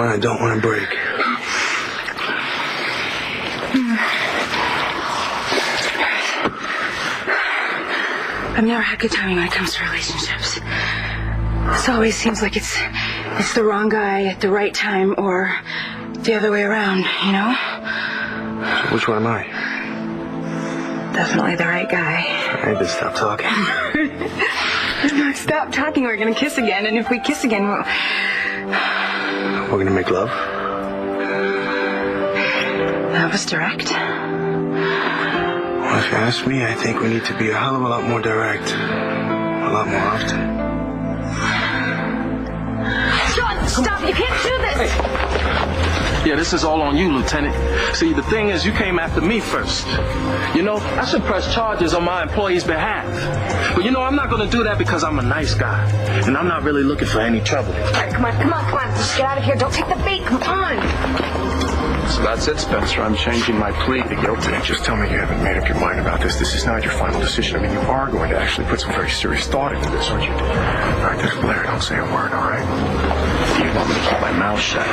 one I don't want to break. I've never had good timing when it comes to relationships. It always seems like it's the wrong guy at the right time, or the other way around, you know? So which one am I? Definitely the right guy. I need to stop talking. Stop talking, we're gonna kiss again, and if we kiss again, we're gonna make love? That was direct. Well, if you ask me, I think we need to be a hell of a lot more direct. A lot more often. John, stop! You can't do this! Yeah, this is all on you, Lieutenant. See, the thing is, you came after me first. You know, I should press charges on my employee's behalf. But you know, I'm not going to do that because I'm a nice guy. And I'm not really looking for any trouble. All right, come on. Just get out of here. Don't take the bait. Come on. So that's it, Spencer. I'm changing my plea to guilty. Just tell me you haven't made up your mind about this. This is not your final decision. I mean, you are going to actually put some very serious thought into this, aren't you? All right, there's Blair. Don't say a word, all right? You want me to keep my mouth shut?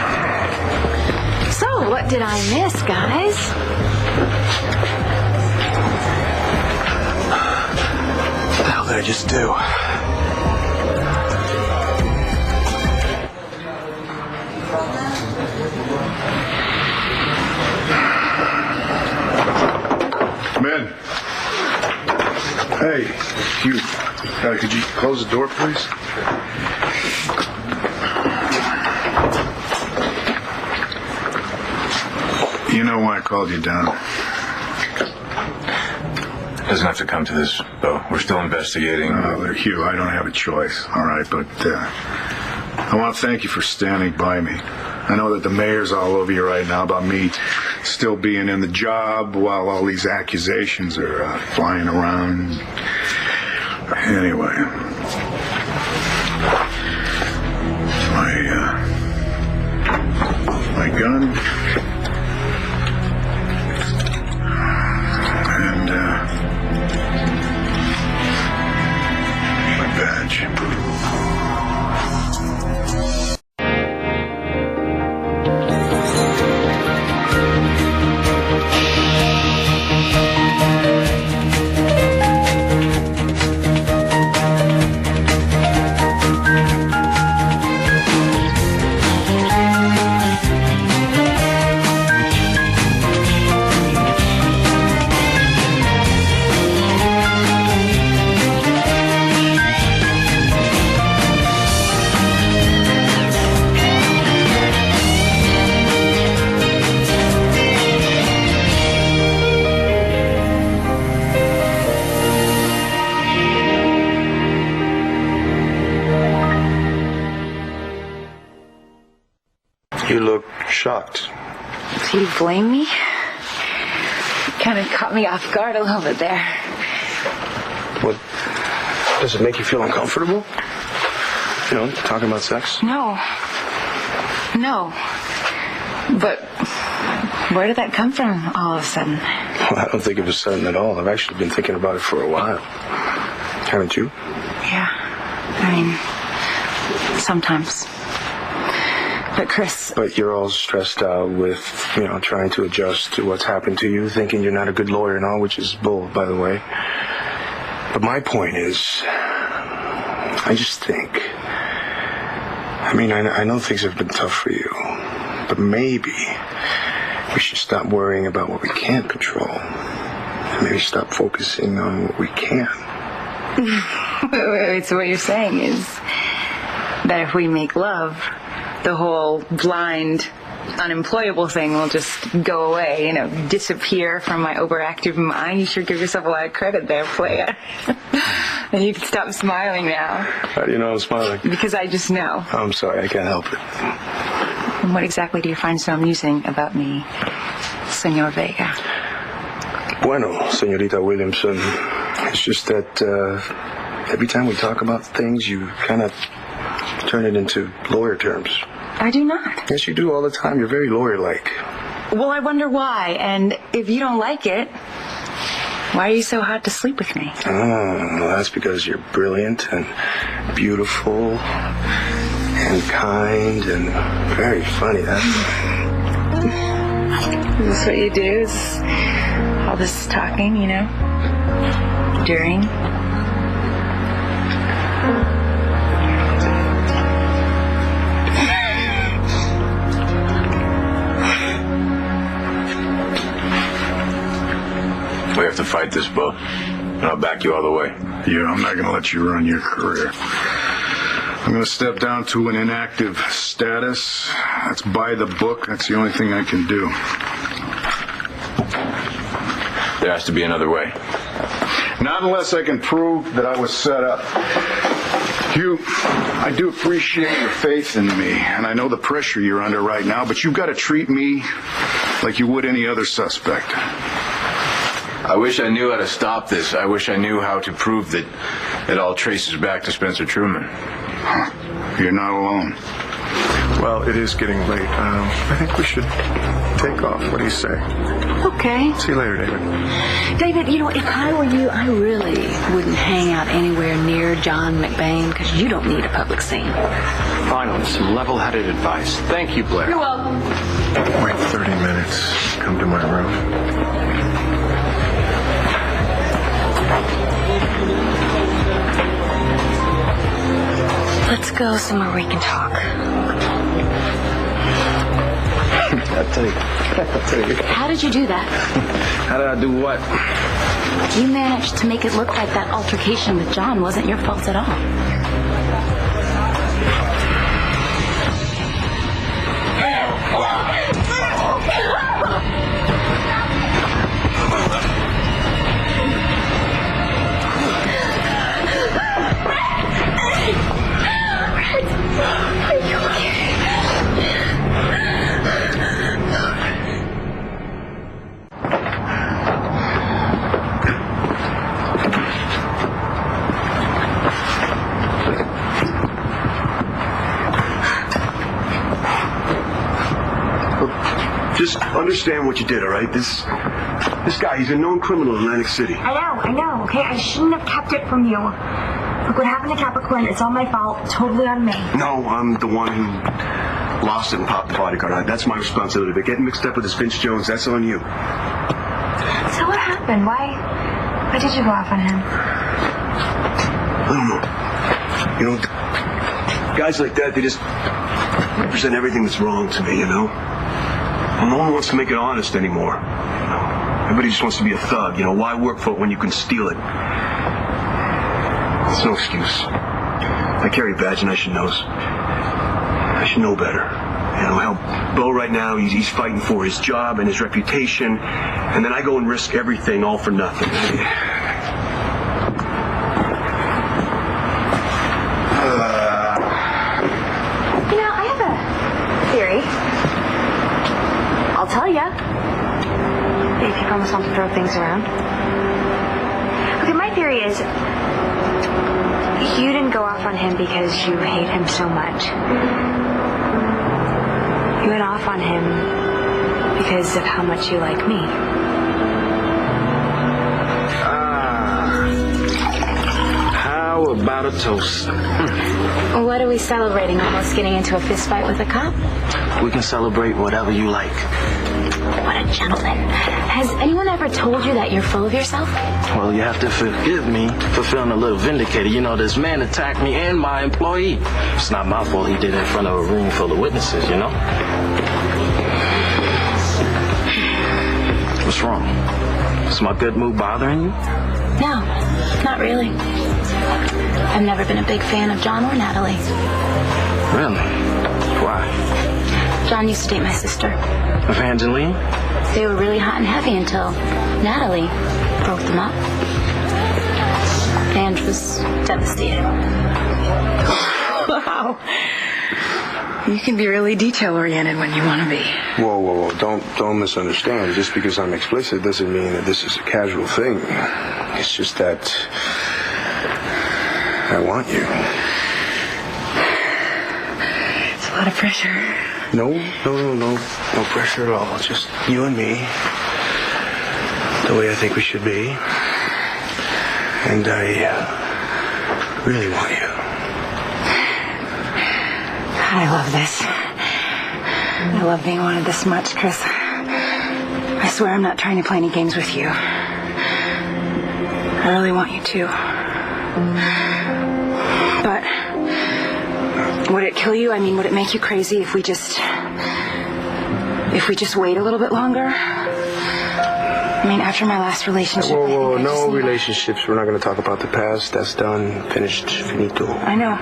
So, what did I miss, guys? What the hell did I just do? Come in. Hey, you. Could you close the door, please? You know why I called you down? It doesn't have to come to this, though. We're still investigating. Hugh, I don't have a choice, all right? But I want to thank you for standing by me. I know that the mayor's all over you right now about me still being in the job while all these accusations are flying around. Anyway, my gun. You look shocked. Do you blame me? You kind of caught me off guard a little bit there. What? Does it make you feel uncomfortable? You know, talking about sex? No. But where did that come from all of a sudden? Well, I don't think it was sudden at all. I've actually been thinking about it for a while. Haven't you? Yeah. I mean, sometimes. But Chris... But you're all stressed out with, trying to adjust to what's happened to you, thinking you're not a good lawyer and all, which is bull, by the way. But my point is, I just think... I know things have been tough for you, but maybe we should stop worrying about what we can't control. And maybe stop focusing on what we can. Wait, so what you're saying is that if we make love, the whole blind, unemployable thing will just go away, disappear from my overactive mind. You sure give yourself a lot of credit there, playa. And you can stop smiling now. How do you know I'm smiling? Because I just know. I'm sorry, I can't help it. And what exactly do you find so amusing about me, Senor Vega? Bueno, Señorita Williamson, it's just that every time we talk about things, you kind of turn it into lawyer terms. I do not. Yes, you do all the time. You're very lawyer-like. Well, I wonder why. And if you don't like it, why are you so hard to sleep with me? Oh, well, that's because you're brilliant and beautiful and kind and very funny. That's Is this what you do? Is all this talking, during? We have to fight this, Bo. And I'll back you all the way. Yeah, I'm not going to let you run your career. I'm going to step down to an inactive status. That's by the book. That's the only thing I can do. There has to be another way. Not unless I can prove that I was set up. Hugh, I do appreciate your faith in me, and I know the pressure you're under right now, but you've got to treat me like you would any other suspect. I wish I knew how to stop this. I wish I knew how to prove that it all traces back to Spencer Truman. Huh. You're not alone. Well, it is getting late. I think we should take off. What do you say? Okay. See you later, David. David, if I were you, I really wouldn't hang out anywhere near John McBain because you don't need a public scene. Finally, some level-headed advice. Thank you, Blair. You're welcome. Wait 30 minutes. Come to my room. Let's go somewhere we can talk. I'll tell you. How did you do that? How did I do what? You managed to make it look like that altercation with John wasn't your fault at all. Just understand what you did, all right? This guy, he's a known criminal in Atlantic City. I know, okay? I shouldn't have kept it from you. Look, what happened to Capricorn, it's all my fault, totally on me. No, I'm the one who lost it and popped the bodyguard. All right, that's my responsibility. But getting mixed up with this Vince Jones, that's on you. So what happened? Why did you go off on him? I don't know. Guys like that, they just represent everything that's wrong to me, Well, no one wants to make it honest anymore. Everybody just wants to be a thug. Why work for it when you can steal it? It's no excuse. I carry a badge and I should know. I should know better. Hell, Bo right now, he's fighting for his job and his reputation, and then I go and risk everything all for nothing. I have a theory. I'll tell ya. If you promise not to throw things around. Okay, my theory is you didn't go off on him because you hate him so much. You went off on him because of how much you like me. How about a toast? What are we celebrating? Almost getting into a fist fight with a cop? We can celebrate whatever you like. What a gentleman. Has anyone ever told you that you're full of yourself? Well, you have to forgive me for feeling a little vindicated. This man attacked me and my employee. It's not my fault he did it in front of a room full of witnesses, What's wrong? Is my good mood bothering you? No, not really. I've never been a big fan of John or Natalie. Really? Why? John used to date my sister. Evangeline? They were really hot and heavy until Natalie broke them up. And was devastated. Wow. You can be really detail-oriented when you want to be. Whoa. Don't misunderstand. Just because I'm explicit doesn't mean that this is a casual thing. It's just that I want you. It's a lot of pressure. No pressure at all. Just you and me, the way I think we should be. And I really want you. I love this. I love being wanted this much, Chris. I swear I'm not trying to play any games with you. I really want you to. But would it kill you? I mean, would it make you crazy if we just wait a little bit longer? I mean, after my last relationship... Whoa, no relationships. We're not going to talk about the past. That's done. Finished. Finito. I know.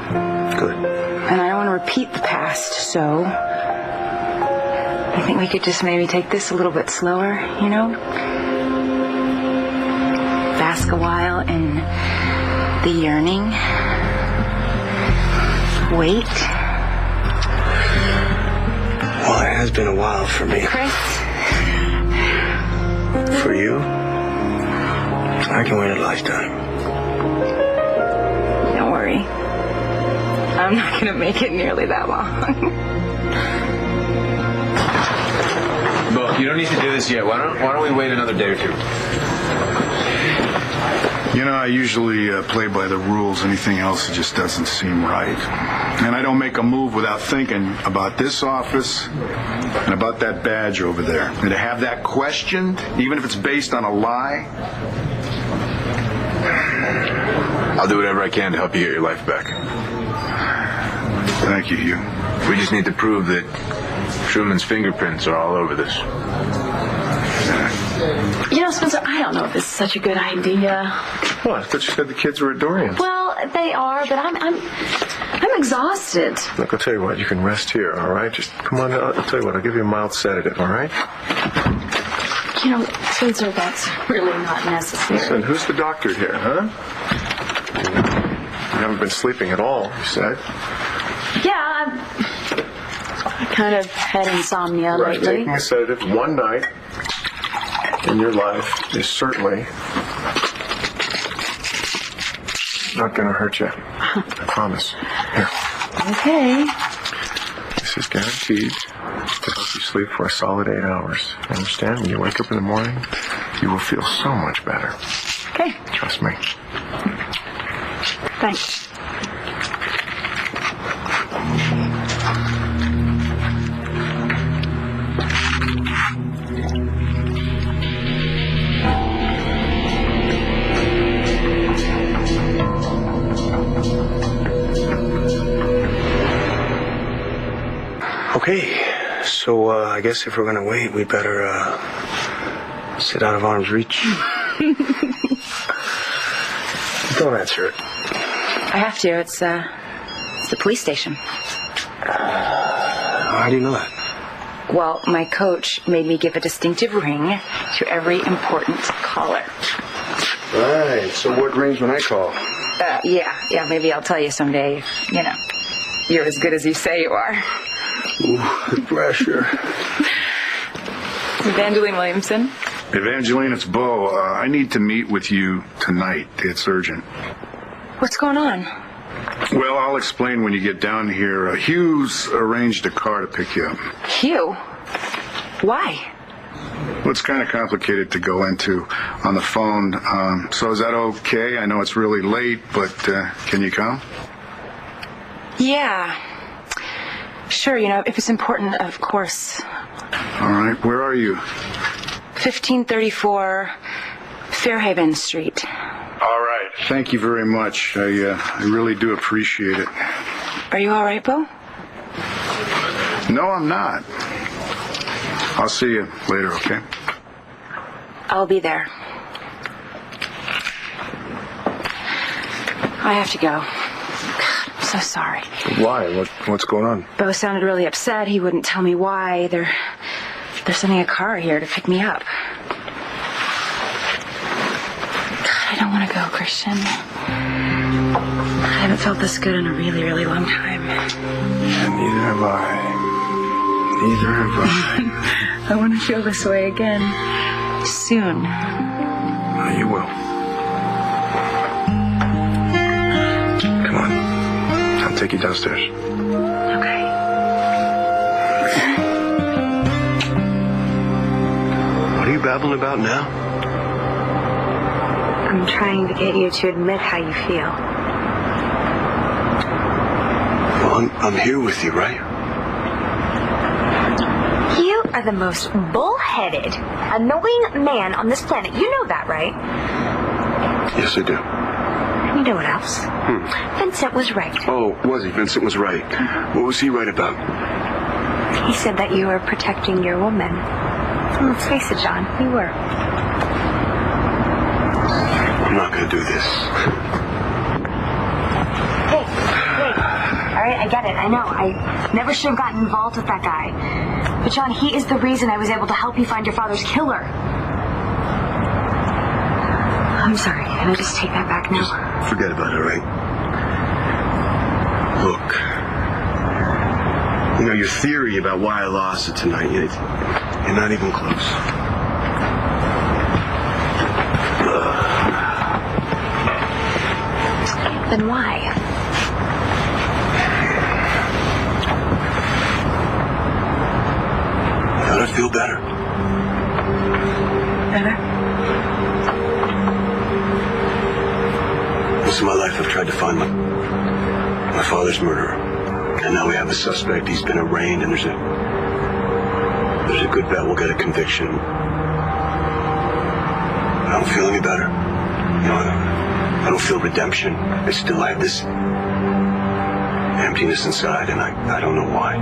Good. And I don't want to repeat the past, so... I think we could just maybe take this a little bit slower, you know? Bask a while in the yearning. Wait. Well, it has been a while for me. Chris? For you, I can wait a lifetime. Don't worry. I'm not going to make it nearly that long. Look, you don't need to do this yet. Why don't we wait another day or two? You know, I usually play by the rules. Anything else just doesn't seem right. And I don't make a move without thinking about this office and about that badge over there. And to have that questioned, even if it's based on a lie... I'll do whatever I can to help you get your life back. Thank you, Hugh. We just need to prove that Truman's fingerprints are all over this. You know, Spencer, I don't know if this is such a good idea. What? I thought you said the kids were at Dorian's. Well, they are, but I'm exhausted. Look, I'll tell you what. You can rest here, all right? Just come on. I'll tell you what. I'll give you a mild sedative, all right? You know, Spencer, that's really not necessary. Listen, who's the doctor here, huh? You haven't been sleeping at all, you said. Yeah, I kind of had insomnia Right, lately. taking a sedative one night in your life is certainly not going to hurt you. I promise. Here. Okay. This is guaranteed to help you sleep for a solid 8 hours. You understand? When you wake up in the morning, you will feel so much better. Okay. Trust me. Thanks. Okay, so I guess if we're going to wait, we better sit out of arm's reach. Don't answer it. I have to. It's the police station. How do you know that? Well, my coach made me give a distinctive ring to every important caller. Right, so what rings when I call? Yeah, maybe I'll tell you someday if, you're as good as you say you are. Ooh, the pressure. Evangeline Williamson. Evangeline, it's Bo. I need to meet with you tonight. It's urgent. What's going on? Well, I'll explain when you get down here. Hugh's arranged a car to pick you up. Hugh? Why? Well, it's kind of complicated to go into on the phone. So is that okay? I know it's really late, but can you come? Yeah. Sure, if it's important, of course. All right, where are you? 1534 Fairhaven Street. All right, thank you very much. I really do appreciate it. Are you all right, Bo? No, I'm not. I'll see you later, okay? I'll be there. I have to go. God, I'm so sorry. Why? What's going on? Bo sounded really upset. He wouldn't tell me why. They're sending a car here to pick me up. God, I don't want to go, Christian. I haven't felt this good in a really, really long time. Yeah, neither have I. I want to feel this way again. Soon. You will. Come on. I'll take you downstairs. Okay. What are you babbling about now? I'm trying to get you to admit how you feel. Well, I'm here with you, right? You are the most bullheaded, annoying man on this planet. You know that, right? Yes, I do. You know what else? Vincent was right. Oh, was he? Vincent was right. What was he right about? He said that you were protecting your woman. And let's face it, John, you were. I'm not going to do this. Hey, all right, I get it. I know. I never should have gotten involved with that guy. But John, he is the reason I was able to help you find your father's killer. I'm sorry. Can I just take that back now? Just forget about it, all right? Look. You know, your theory about why I lost it tonight, you're not even close. Then why? I thought I'd feel better. Better? Most of my life I've tried to find my father's murderer. And now we have a suspect. He's been arraigned, and there's a good bet we'll get a conviction. I don't feel any better. You know, I don't feel redemption. I still have this emptiness inside, and I don't know why.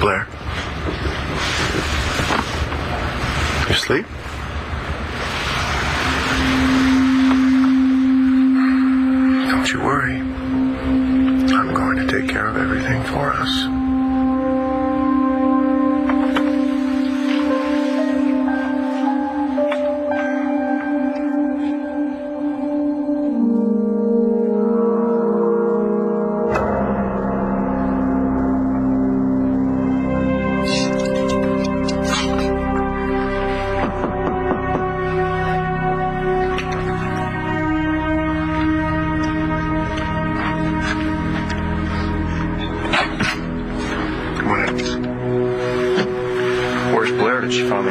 Blair? You asleep? Don't you worry. I'm going to take care of everything for us.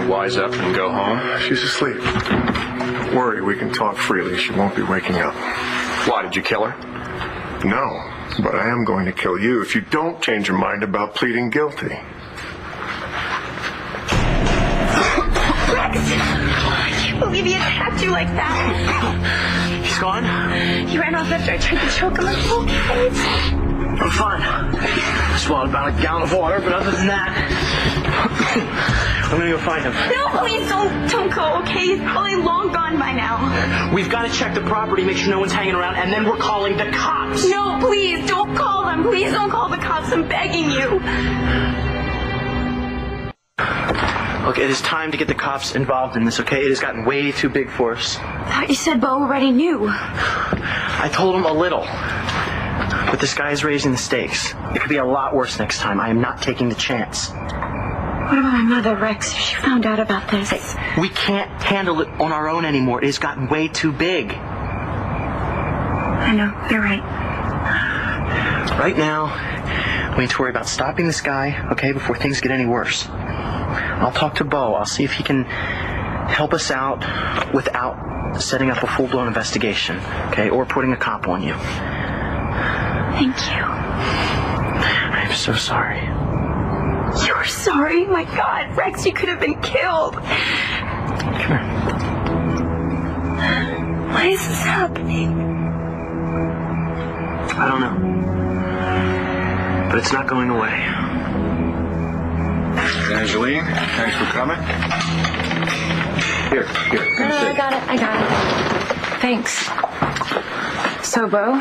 Wise up and go home? She's asleep. Don't worry, we can talk freely. She won't be waking up. Why, did you kill her? No, but I am going to kill you if you don't change your mind about pleading guilty. Rex! I can't believe he attacked you like that. He's gone? He ran off after I tried to choke him. Okay. I'm fine. I swallowed about a gallon of water, but other than that, I'm gonna go find him. No, please don't go, okay? He's probably long gone by now. We've got to check the property, make sure no one's hanging around, and then we're calling the cops. No, please, don't call them. Please don't call the cops. I'm begging you. Look, it is time to get the cops involved in this, okay? It has gotten way too big for us. I thought you said Bo already knew. I told him a little. But this guy is raising the stakes. It could be a lot worse next time. I am not taking the chance. What about my mother, Rex, if she found out about this? Hey, we can't handle it on our own anymore. It has gotten way too big. I know, you're right. Right now, we need to worry about stopping this guy, okay, before things get any worse. I'll talk to Bo. I'll see if he can help us out without setting up a full-blown investigation, okay, or putting a cop on you. Thank you. I'm so sorry. You're sorry? My God, Rex, you could have been killed. Come here. Why is this happening? I don't know. But it's not going away. Angeline, thanks for coming. Here, come No, sit. I got it. Thanks. So, Bo,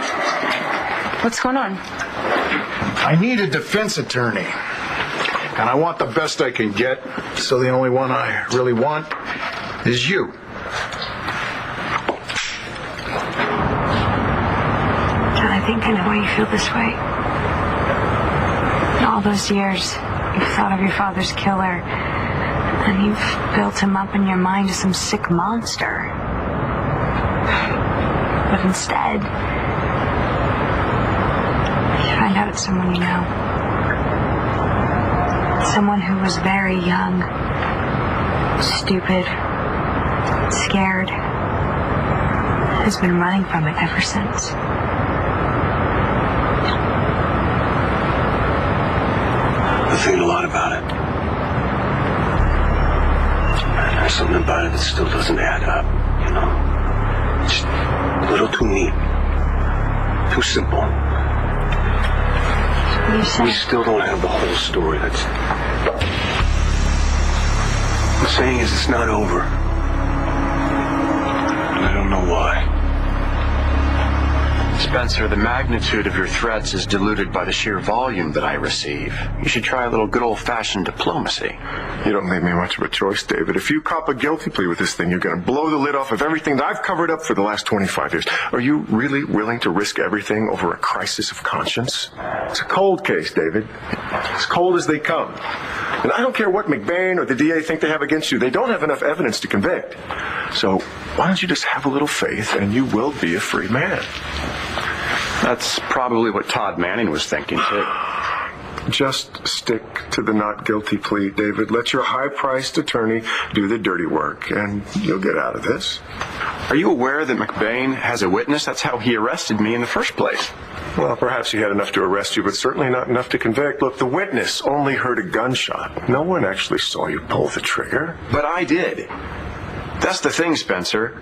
what's going on? I need a defense attorney. And I want the best I can get, so the only one I really want is you. John, I think I know why you feel this way. In all those years, you've thought of your father's killer, and you've built him up in your mind as some sick monster. But instead, you find out it's someone you know. Someone who was very young, stupid, scared, has been running from it ever since. I'm thinking a lot about it. There's something about it that still doesn't add up, you know? Just a little too neat. Too simple. We still don't have the whole story. What I'm saying is it's not over. And I don't know why. Spencer, the magnitude of your threats is diluted by the sheer volume that I receive. You should try a little good old-fashioned diplomacy. You don't leave me much of a choice, David. If you cop a guilty plea with this thing, you're going to blow the lid off of everything that I've covered up for the last 25 years. Are you really willing to risk everything over a crisis of conscience? It's a cold case, David. As cold as they come. And I don't care what McBain or the DA think they have against you. They don't have enough evidence to convict. So why don't you just have a little faith and you will be a free man? That's probably what Todd Manning was thinking, too. Just stick to the not guilty plea, David. Let your high-priced attorney do the dirty work, and you'll get out of this. Are you aware that McBain has a witness? That's how he arrested me in the first place. Well, perhaps he had enough to arrest you, but certainly not enough to convict. Look, the witness only heard a gunshot. No one actually saw you pull the trigger. But I did. That's the thing, Spencer.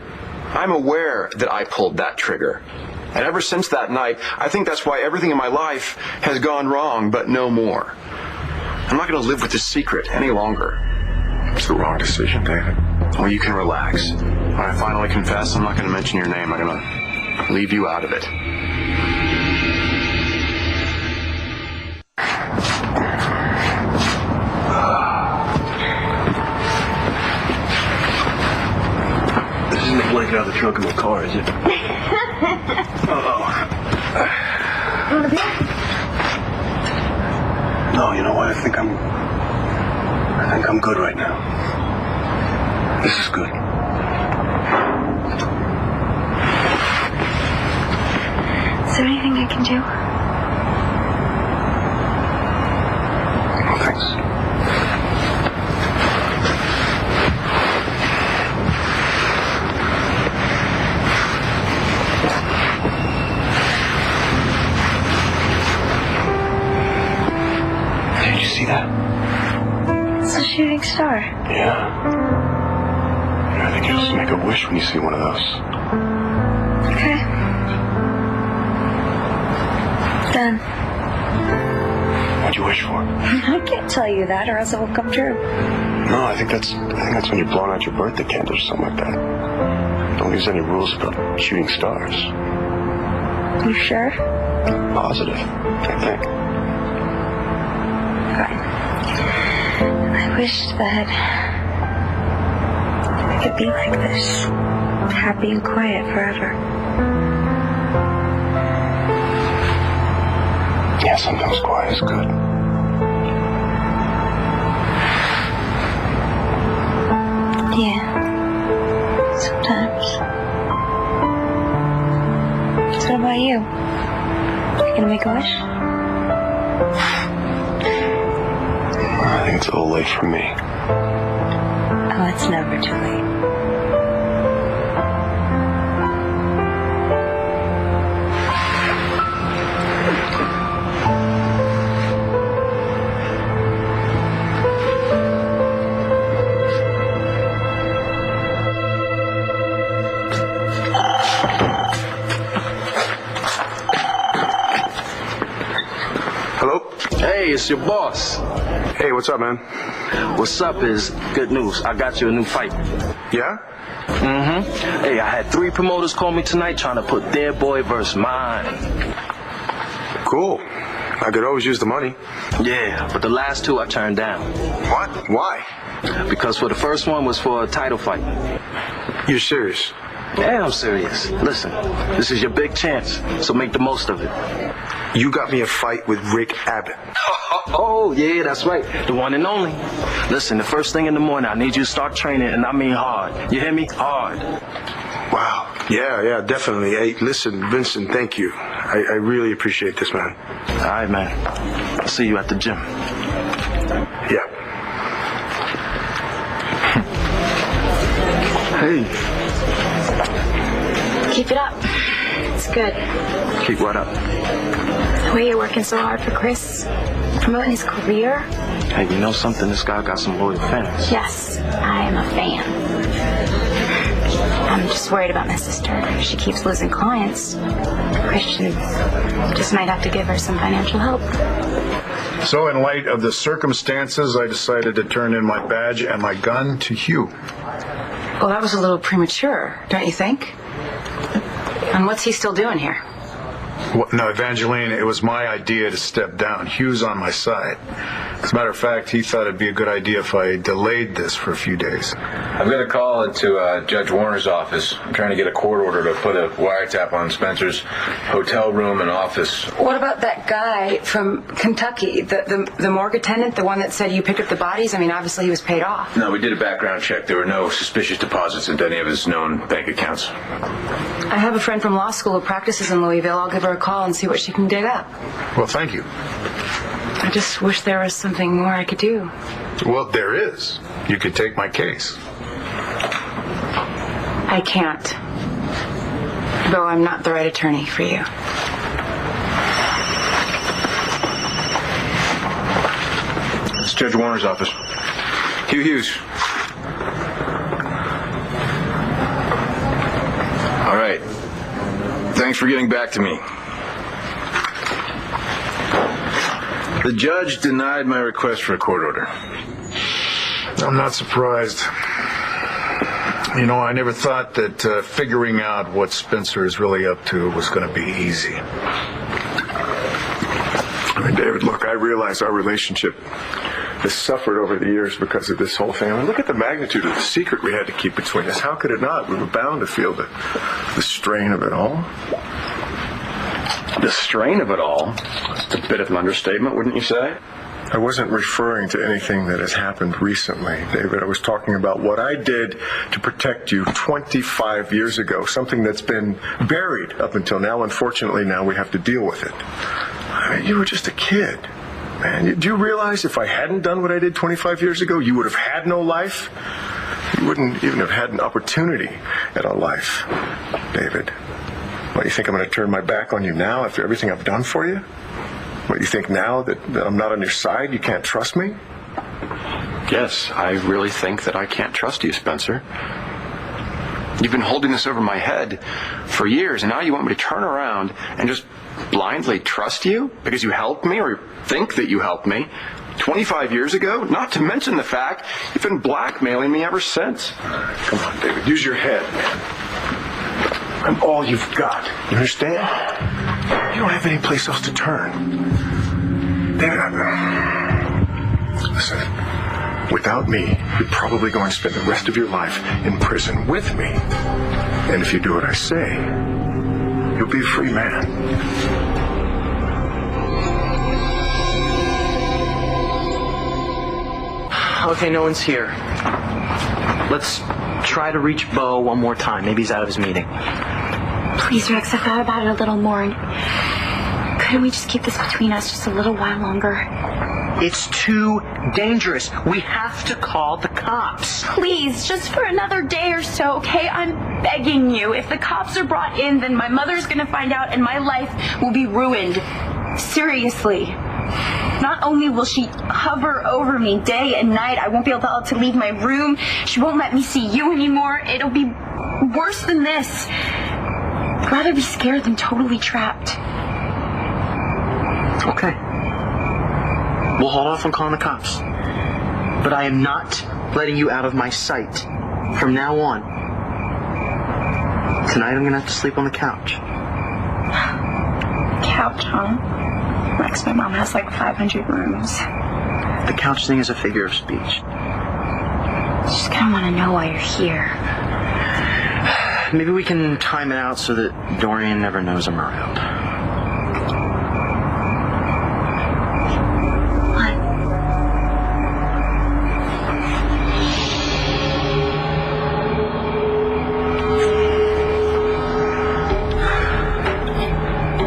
I'm aware that I pulled that trigger. And ever since that night, I think that's why everything in my life has gone wrong, but no more. I'm not going to live with this secret any longer. It's the wrong decision, David. Well, you can relax. When I finally confess, I'm not going to mention your name. I'm going to leave you out of it. This isn't a blanket out of the trunk of my car, is it? No, you know what? I think I'm good right now. This is good. Is there anything I can do? No, thanks. Did you see that? It's a shooting star. Yeah. I think you just make a wish when you see one of those. Okay. Done. What'd you wish for? I can't tell you that, or else it will come true. No, I think that's when you're blowing out your birthday candle or something like that. Don't use any rules about shooting stars. You sure? Positive, I think. I wish that I could be like this, happy and quiet forever. Yeah, sometimes quiet is good. Yeah, sometimes. So what about you? You gonna make a wish? I think it's a little late for me. Oh, it's never too late. Hello? Hey, it's your boss. Hey, what's up, man? What's up is good news. I got you a new fight. Yeah? Mm-hmm. Hey, I had 3 promoters call me tonight trying to put their boy versus mine. Cool. I could always use the money. Yeah, but the last 2 I turned down. What? Why? Because for the first one was for a title fight. You're serious? Yeah, I'm serious. Listen, this is your big chance, so make the most of it. You got me a fight with Rick Abbott. Oh, yeah, that's right. The one and only. Listen, the first thing in the morning, I need you to start training, and I mean hard. You hear me? Hard. Wow. Yeah, definitely. Hey, listen, Vincent, thank you. I really appreciate this, man. All right, man. I'll see you at the gym. Yeah. Hey. Keep it up. It's good. Keep what up? The way you're working so hard for Chris, promoting his career. Hey, you know something? This guy got some loyal fans. Yes, I am a fan. I'm just worried about my sister. If she keeps losing clients, Christian just might have to give her some financial help. So in light of the circumstances, I decided to turn in my badge and my gun to Hugh. Well, that was a little premature, don't you think? And what's he still doing here? Well, no, Evangeline, it was my idea to step down. Hugh's on my side. As a matter of fact, he thought it'd be a good idea if I delayed this for a few days. I've got a call into Judge Warner's office. I'm trying to get a court order to put a wiretap on Spencer's hotel room and office. What about that guy from Kentucky, the morgue attendant, the one that said you picked up the bodies? I mean, obviously he was paid off. No, we did a background check. There were no suspicious deposits into any of his known bank accounts. I have a friend from law school who practices in Louisville. I'll give her a call and see what she can dig up. Well, thank you. I just wish there was something more I could do. Well, there is. You could take my case. I can't. Though I'm not the right attorney for you. It's Judge Warner's office. Hugh Hughes. All right. Thanks for getting back to me. The judge denied my request for a court order. I'm not surprised. You know, I never thought that figuring out what Spencer is really up to was going to be easy. I mean, David, look, I realize our relationship has suffered over the years because of this whole thing. I mean, look at the magnitude of the secret we had to keep between us. How could it not? We were bound to feel the strain of it all. The strain of it all? It's a bit of an understatement, wouldn't you say? I wasn't referring to anything that has happened recently, David. I was talking about what I did to protect you 25 years ago, something that's been buried up until now. Unfortunately, now we have to deal with it. I mean, you were just a kid, man. Do you realize if I hadn't done what I did 25 years ago, you would have had no life? You wouldn't even have had an opportunity at a life, David. What, you think I'm going to turn my back on you now after everything I've done for you? What, you think now that I'm not on your side, you can't trust me? Yes, I really think that I can't trust you, Spencer. You've been holding this over my head for years, and now you want me to turn around and just blindly trust you because you helped me or think that you helped me 25 years ago? Not to mention the fact you've been blackmailing me ever since. Come on, David, use your head, man. I'm all you've got. You understand? You don't have any place else to turn. David, listen, without me, you're probably going to spend the rest of your life in prison with me. And if you do what I say, you'll be a free man. Okay, no one's here. Let's try to reach Bo one more time. Maybe he's out of his meeting. Please, Rex, I thought about it a little more. Couldn't we just keep this between us just a little while longer? It's too dangerous. We have to call the cops. Please, just for another day or so, okay? I'm begging you. If the cops are brought in, then my mother's gonna find out and my life will be ruined. Seriously. Not only will she hover over me day and night, I won't be able to leave my room. She won't let me see you anymore. It'll be worse than this. I'd rather be scared than totally trapped. Okay. We'll hold off on calling the cops. But I am not letting you out of my sight from now on. Tonight I'm going to have to sleep on the couch. Couch, huh? Rex, my mom has like 500 rooms. The couch thing is a figure of speech. She's gonna want to know why you're here. Maybe we can time it out so that Dorian never knows I'm around.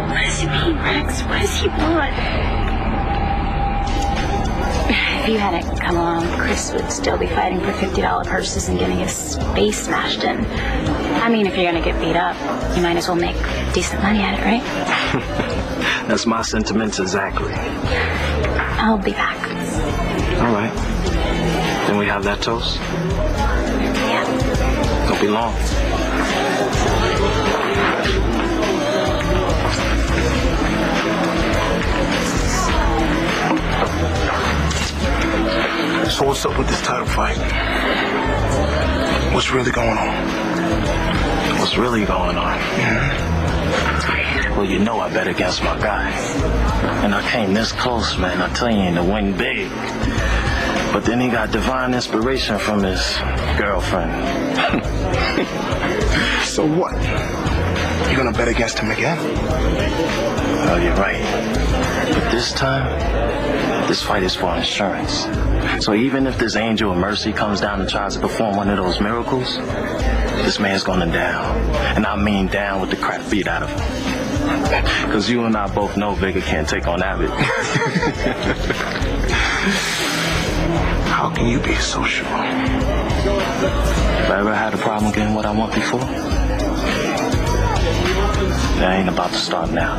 What does he mean, Rex? What does he want? If you hadn't come along, Chris would still be fighting for $50 purses and getting his face smashed in. I mean, if you're going to get beat up, you might as well make decent money at it, right? That's my sentiments exactly. I'll be back. All right. Then we have that toast? Yeah. Don't be long. So what's up with this title fight? What's really going on? What's really going on? Well, you know I bet against my guy. And I came this close, man. I tell you, to win big. But then he got divine inspiration from his girlfriend. So what? You gonna bet against him again? Oh, you're right. But this time, this fight is for insurance. So even if this angel of mercy comes down and tries to perform one of those miracles, this man's going down. And I mean down with the crap beat out of him. Because you and I both know Vega can't take on Abbott. How can you be so sure? Have I ever had a problem getting what I want before? That ain't about to start now.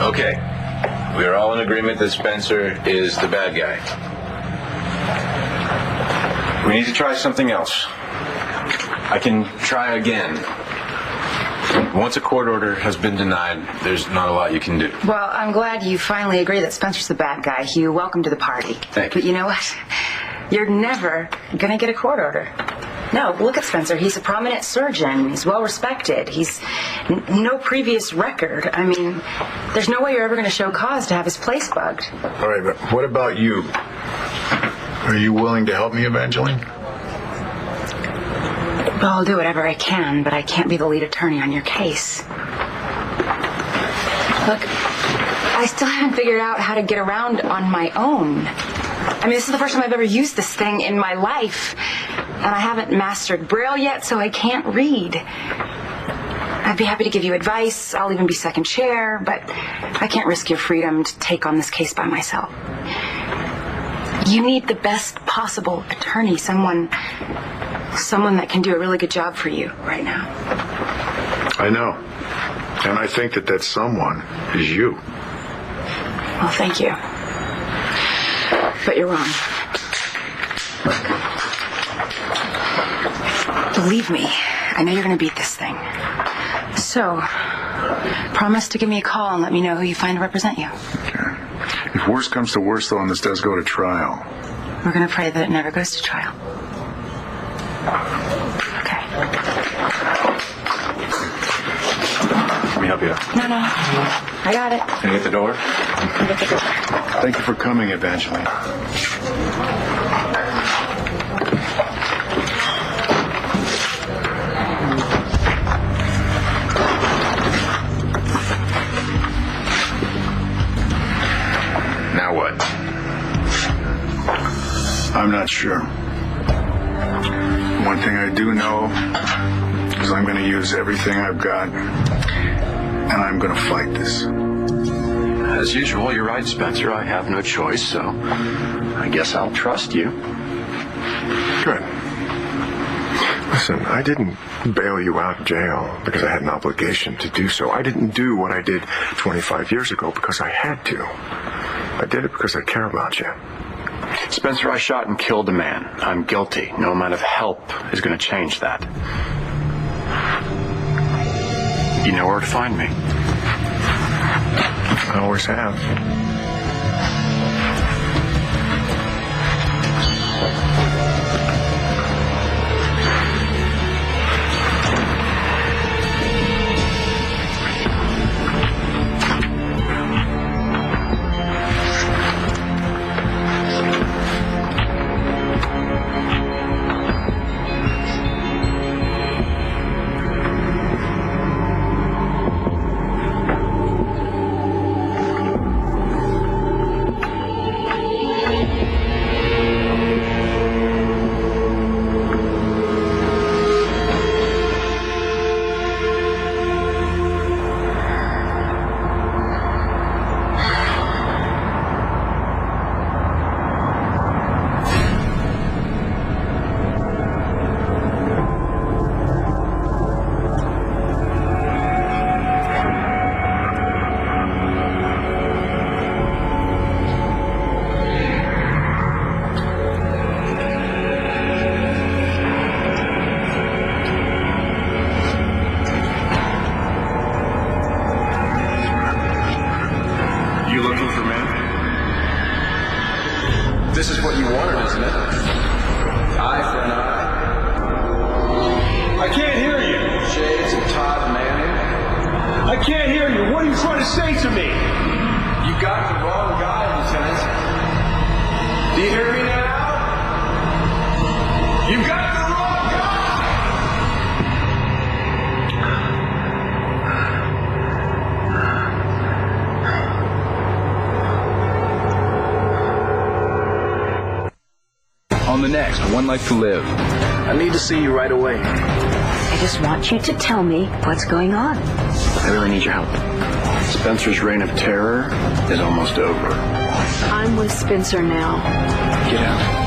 Okay. We are all in agreement that Spencer is the bad guy. We need to try something else. I can try again. Once a court order has been denied, there's not a lot you can do. Well, I'm glad you finally agree that Spencer's the bad guy, Hugh. Welcome to the party. Thank you. But you know what? You're never going to get a court order. No, look at Spencer. He's a prominent surgeon. He's well respected. He's no previous record. I mean, there's no way you're ever going to show cause to have his place bugged. All right, but what about you? Are you willing to help me, Evangeline? Well, I'll do whatever I can, but I can't be the lead attorney on your case. Look, I still haven't figured out how to get around on my own. I mean, this is the first time I've ever used this thing in my life. And I haven't mastered Braille yet, so I can't read. I'd be happy to give you advice. I'll even be second chair, but I can't risk your freedom to take on this case by myself. You need the best possible attorney, someone that can do a really good job for you right now. I know. And I think that someone is you. Well, thank you. But you're wrong. Believe me, I know you're going to beat this thing. So, promise to give me a call and let me know who you find to represent you. Okay. If worst comes to worst, though, and this does go to trial. We're going to pray that it never goes to trial. Okay. Let me help you out. No. I got it. Can I get the door? Thank you for coming, Evangeline. Now what? I'm not sure. One thing I do know is I'm going to use everything I've got, and I'm going to fight this. As usual, you're right, Spencer. I have no choice, so I guess I'll trust you. Good. Listen, I didn't bail you out of jail because I had an obligation to do so. I didn't do what I did 25 years ago because I had to. I did it because I care about you. Spencer, I shot and killed a man. I'm guilty. No amount of help is going to change that. You know where to find me. I always have. This is what you wanted, isn't it? Eye for an eye. I can't hear you. Shades of Todd Manning. I can't hear you. What are you trying to say to me? You got the wrong guy, Lieutenant. Do you hear me now? You got the wrong guy! On the next One Life to Live. I need to see you right away. I just want you to tell me what's going on. I really need your help. Spencer's reign of terror is almost over. I'm with Spencer now. Get out.